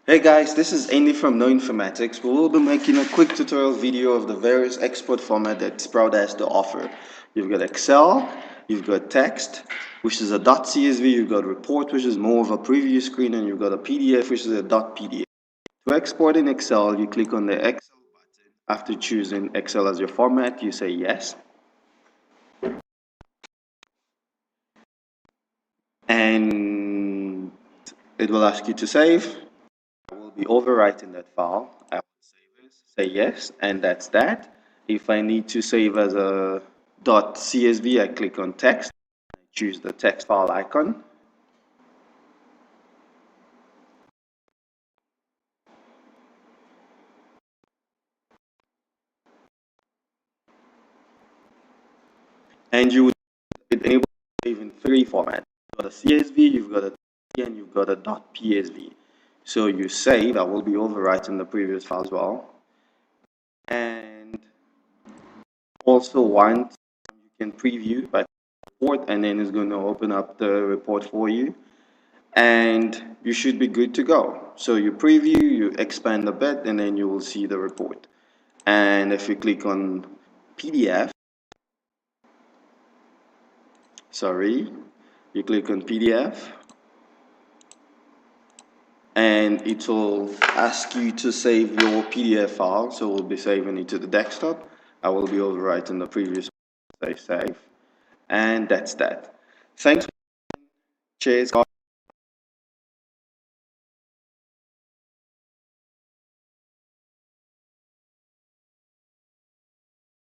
Hey guys, this is Andy from No Informatics. We will be making a quick tutorial video of the various export format that Sprout has to offer. You've got Excel, you've got text, which is a .csv, you've got report, which is more of a preview screen, and you've got a PDF, which is a .pdf. To export in Excel, you click on the Excel button. After choosing Excel as your format, you say yes. And it will ask you to save. I will be overwriting that file. I will save as, say yes, and that's that. If I need to save as a .csv, I click on text, choose the text file icon. And you would enable to save in three formats. You've got a CSV, you've got a TXT, and you've got a .psv. So you save, I will be overwriting the previous file as well. And also once you can preview by report, and then it's going to open up the report for you. And you should be good to go. So you preview, you expand a bit, and then you will see the report. And if you click on PDF, you click on PDF, and it will ask you to save your PDF file. So we'll be saving it to the desktop. I will be overwriting the previous save, and that's that. Thanks. Cheers.